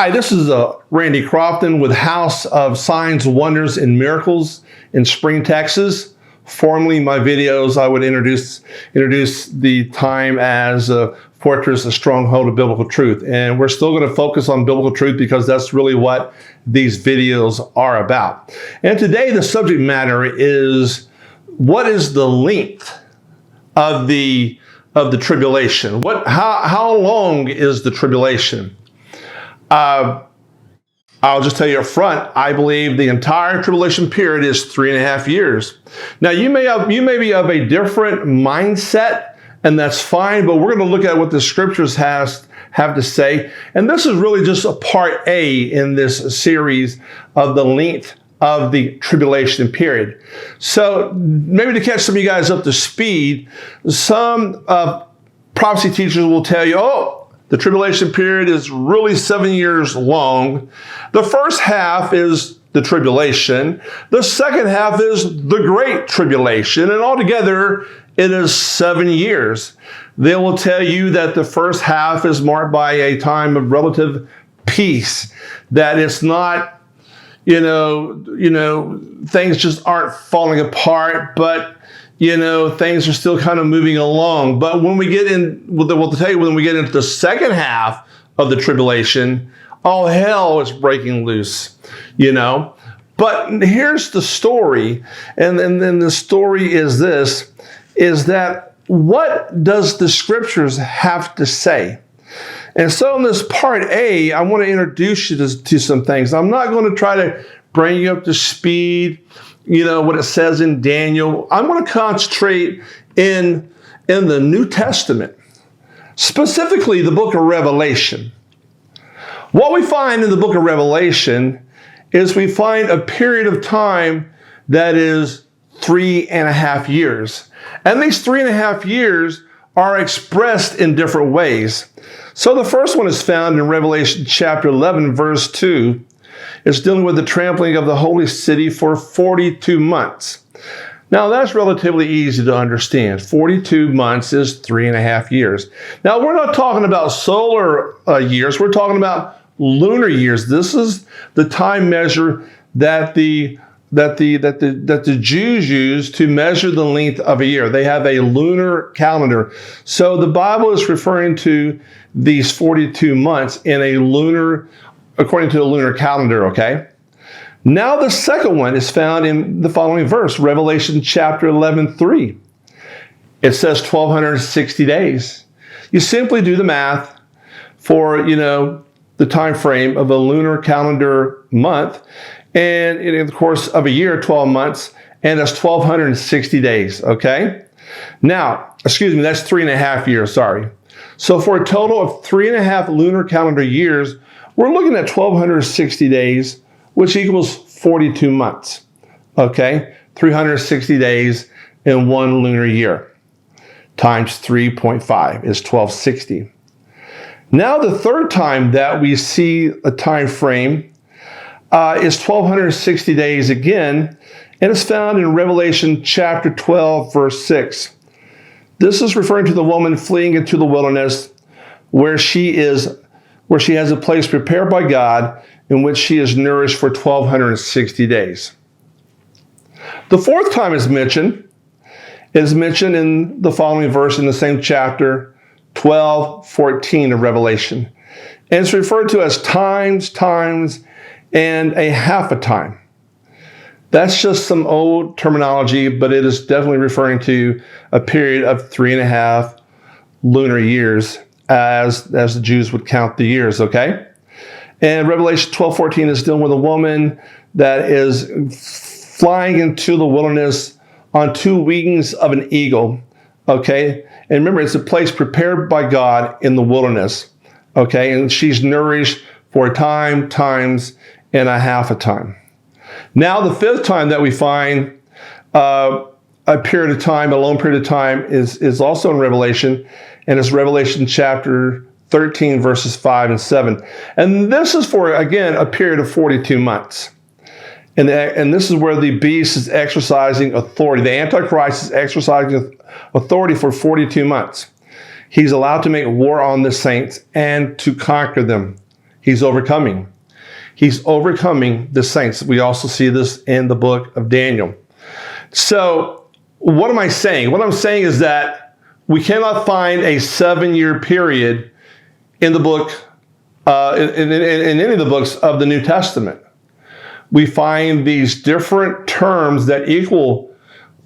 Hi, this is Randy Crofton with House of Signs, Wonders, and Miracles in Spring, Texas. Formerly, my videos, I would introduce the time as a fortress, a stronghold of biblical truth. And we're still going to focus on biblical truth because that's really what these videos are about. And today, the subject matter is, what is the length of the tribulation? How long is the tribulation? I'll just tell you up front, I believe the entire tribulation period is 3.5 years. Now, you may be of a different mindset, and that's fine, but we're going to look at what the scriptures have to say. And this is really just a part A in this series of the length of the tribulation period. So maybe to catch some of you guys up to speed, some prophecy teachers will tell you, the tribulation period is really 7 years long. The first half is the tribulation. The second half is the Great Tribulation. And altogether, it is 7 years. They will tell you that the first half is marked by a time of relative peace, that it's not, things just aren't falling apart, but things are still kind of moving along. But when we get in, we'll tell you, when we get into the second half of the tribulation, all hell is breaking loose, But here's the story. And then the story is this, is that what does the scriptures have to say? And so in this part A, I want to introduce you to some things. I'm not going to try to bring you up to speed, what it says in Daniel. I'm going to concentrate in the New Testament, specifically the book of Revelation. What we find in the book of Revelation is we find a period of time that is 3.5 years. And these 3.5 years are expressed in different ways. So the first one is found in Revelation chapter 11, verse 2. It's dealing with the trampling of the holy city for 42 months. Now, that's relatively easy to understand. 42 months is 3.5 years. Now, we're not talking about solar years. We're talking about lunar years. This is the time measure that the Jews use to measure the length of a year. They have a lunar calendar. So the Bible is referring to these 42 months according to the lunar calendar, okay? Now the second one is found in the following verse, Revelation chapter 11:3. It says 1,260 days. You simply do the math for, the time frame of a lunar calendar month, and in the course of a year, 12 months, and that's 1,260 days, okay? Now, that's 3.5 years, sorry. So for a total of 3.5 lunar calendar years, we're looking at 1,260 days, which equals 42 months, okay? 360 days in one lunar year times 3.5 is 1,260. Now the third time that we see a time frame is 1,260 days again, and it's found in Revelation chapter 12, verse 6. This is referring to the woman fleeing into the wilderness where she has a place prepared by God in which she is nourished for 1,260 days. The fourth time is mentioned in the following verse in the same chapter, 12:14 of Revelation. And it's referred to as times, and a half a time. That's just some old terminology, but it is definitely referring to a period of 3.5 lunar years as the Jews would count the years, okay? And Revelation 12:14 is dealing with a woman that is flying into the wilderness on 2 wings of an eagle, okay? And remember, it's a place prepared by God in the wilderness, okay? And she's nourished for a time, times, and a half a time. Now, the fifth time that we find a period of time, a long period of time, is also in Revelation, and it's Revelation chapter 13, verses 5 and 7. And this is for, again, a period of 42 months. And this is where the beast is exercising authority. The Antichrist is exercising authority for 42 months. He's allowed to make war on the saints and to conquer them. He's overcoming. He's overcoming the saints. We also see this in the book of Daniel. So what am I saying? What I'm saying is that we cannot find a 7-year period in the book, in any of the books of the New Testament. We find these different terms that equal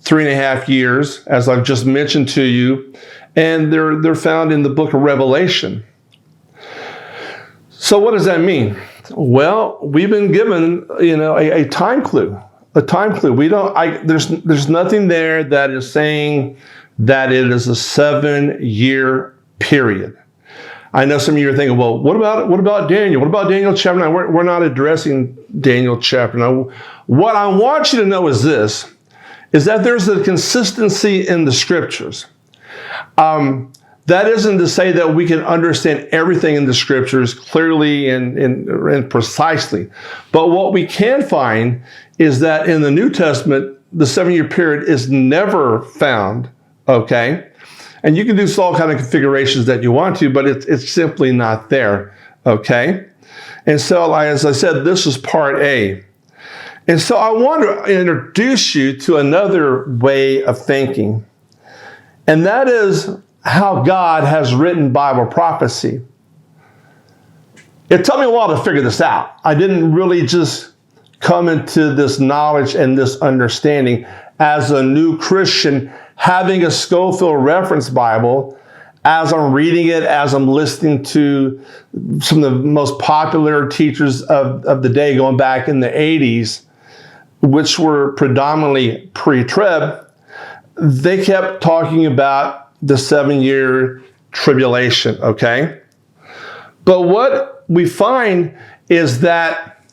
3.5 years, as I've just mentioned to you, and they're found in the book of Revelation. So what does that mean? Well, we've been given, a time clue. A time clue. There's nothing there that is saying that it is a 7-year period. I know some of you are thinking, well, what about Daniel? What about Daniel chapter 9? We're not addressing Daniel chapter 9. What I want you to know is this, is that there's a consistency in the scriptures. That isn't to say that we can understand everything in the scriptures clearly and precisely. But what we can find is that in the New Testament, the 7-year period is never found, okay? And you can do all kind of configurations that you want to, but it's simply not there, okay? And so, as I said, this is part A. And so I want to introduce you to another way of thinking. And that is how God has written Bible prophecy. It took me a while to figure this out. I didn't really just come into this knowledge and this understanding as a new Christian, having a Scofield Reference Bible, as I'm reading it, as I'm listening to some of the most popular teachers of the day going back in the 80s, which were predominantly pre-trib, they kept talking about the 7-year tribulation, okay? But what we find is that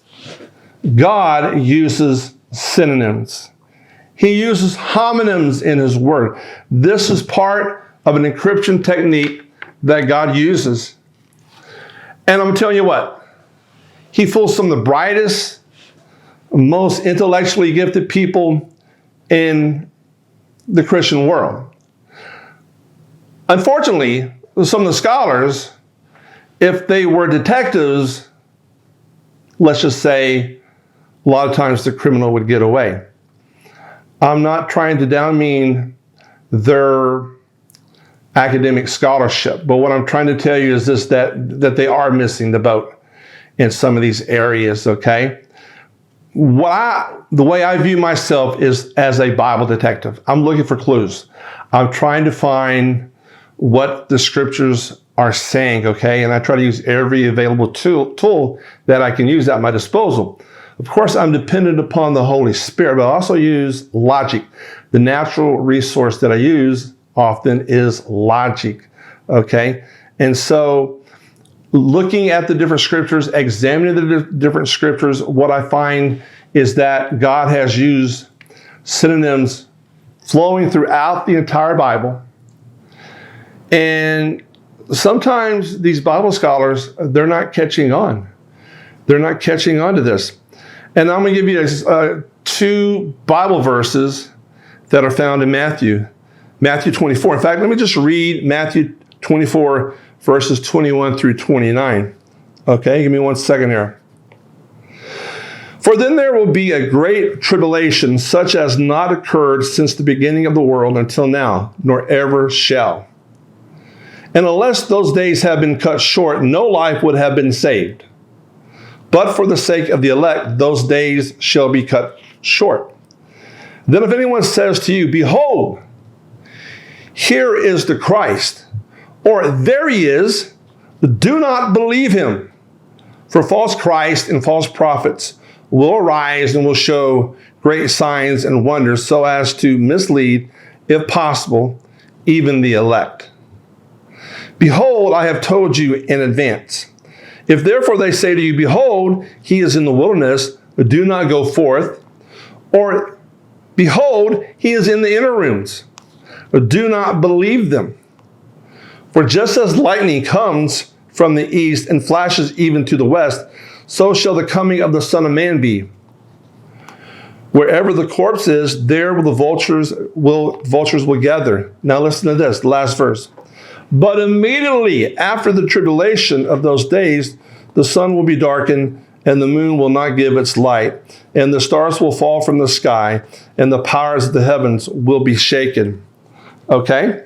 God uses synonyms. He uses homonyms in his word. This is part of an encryption technique that God uses. And I'm telling you what, he fools some of the brightest, most intellectually gifted people in the Christian world. Unfortunately, some of the scholars, if they were detectives, let's just say, a lot of times the criminal would get away. I'm not trying to downmean their academic scholarship, but what I'm trying to tell you is this, that they are missing the boat in some of these areas, okay? The way I view myself is as a Bible detective. I'm looking for clues. I'm trying to find what the scriptures are saying, okay? And I try to use every available tool that I can use at my disposal. Of course, I'm dependent upon the Holy Spirit, but I also use logic. The natural resource that I use often is logic, okay? And so looking at the different scriptures, examining the different scriptures, what I find is that God has used synonyms flowing throughout the entire Bible. And sometimes these Bible scholars, they're not catching on. They're not catching on to this. And I'm going to give you 2 Bible verses that are found in Matthew 24. In fact, let me just read Matthew 24, verses 21 through 29. Okay, give me 1 second here. For then there will be a great tribulation, such as not occurred since the beginning of the world until now, nor ever shall. And unless those days have been cut short, no life would have been saved. But for the sake of the elect, those days shall be cut short. Then if anyone says to you, behold, here is the Christ, or there he is, do not believe him. For false Christ and false prophets will arise and will show great signs and wonders so as to mislead, if possible, even the elect. Behold, I have told you in advance. If therefore they say to you, behold, he is in the wilderness, do not go forth. Or, behold, he is in the inner rooms, do not believe them. For just as lightning comes from the east and flashes even to the west, so shall the coming of the Son of Man be. Wherever the corpse is, there will the vultures will gather. Now listen to this, the last verse. But immediately after the tribulation of those days, the sun will be darkened, and the moon will not give its light, and the stars will fall from the sky, and the powers of the heavens will be shaken. Okay?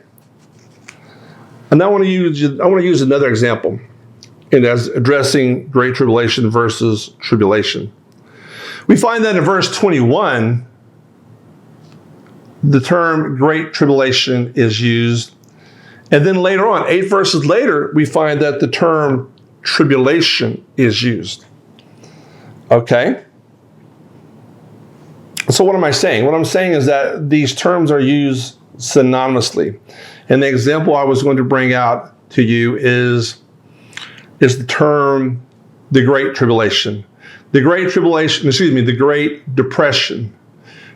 And I want to use another example as addressing Great Tribulation versus tribulation. We find that in verse 21, the term Great Tribulation is used. And then later on, 8 verses later, we find that the term tribulation is used. Okay? So what am I saying? What I'm saying is that these terms are used synonymously. And the example I was going to bring out to you is the term the Great Tribulation. The Great Depression.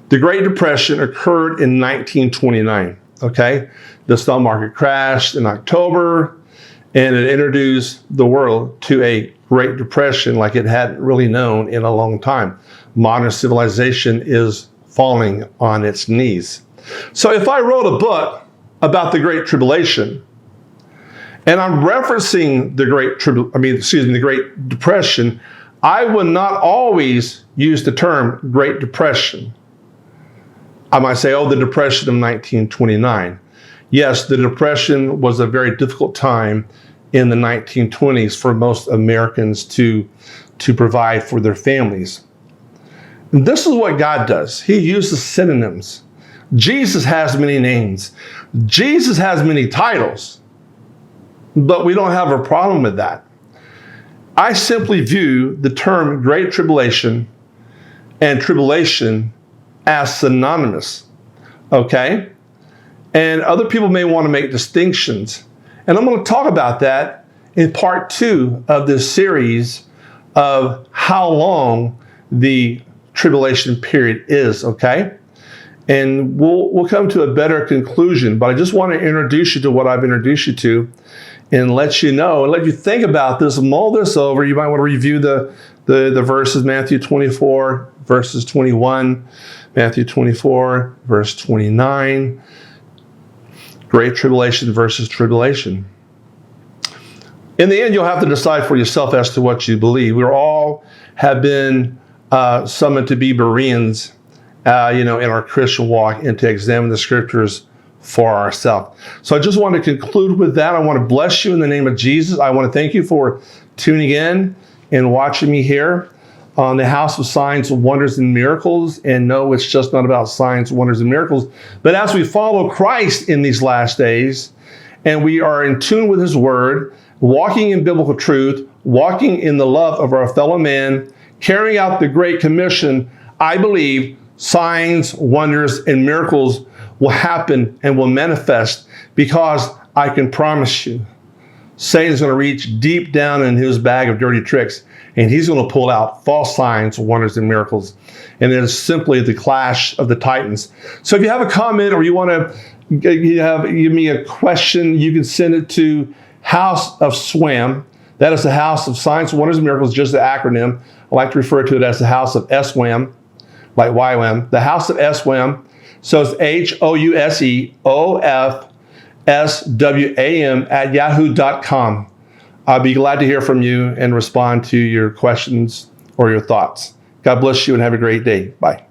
The Great Depression occurred in 1929, okay? The stock market crashed in October, and it introduced the world to a Great Depression like it hadn't really known in a long time. Modern civilization is falling on its knees. So if I wrote a book about the Great Tribulation, and I'm referencing the Great Depression, I would not always use the term Great Depression. I might say, the Depression of 1929. Yes, the Depression was a very difficult time in the 1920s for most Americans to provide for their families. And this is what God does. He uses synonyms. Jesus has many names. Jesus has many titles. But we don't have a problem with that. I simply view the term Great Tribulation and tribulation as synonymous. Okay? And other people may want to make distinctions. And I'm going to talk about that in part 2 of this series of how long the tribulation period is, okay? And we'll come to a better conclusion, but I just want to introduce you to what I've introduced you to and let you know and let you think about this, mull this over. You might want to review the verses, Matthew 24, verses 21, Matthew 24, verse 29, Great Tribulation versus tribulation. In the end, you'll have to decide for yourself as to what you believe. We all have been summoned to be Bereans, in our Christian walk and to examine the scriptures for ourselves. So I just want to conclude with that. I want to bless you in the name of Jesus. I want to thank you for tuning in and watching me here on the House of Signs, Wonders, and Miracles. And no, it's just not about signs, wonders, and miracles. But as we follow Christ in these last days, and we are in tune with His Word, walking in biblical truth, walking in the love of our fellow man, carrying out the Great Commission, I believe signs, wonders, and miracles will happen and will manifest, because I can promise you, Satan's going to reach deep down in his bag of dirty tricks, and he's going to pull out false signs, wonders, and miracles. And it is simply the clash of the titans. So if you have a comment or you want to give me a question, you can send it to House of SWAM. That is the House of Signs, Wonders, and Miracles, just the acronym. I like to refer to it as the House of SWAM, like YWAM. The House of SWAM. So it's HOUSEOFSWAM@yahoo.com. I'll be glad to hear from you and respond to your questions or your thoughts. God bless you and have a great day. Bye.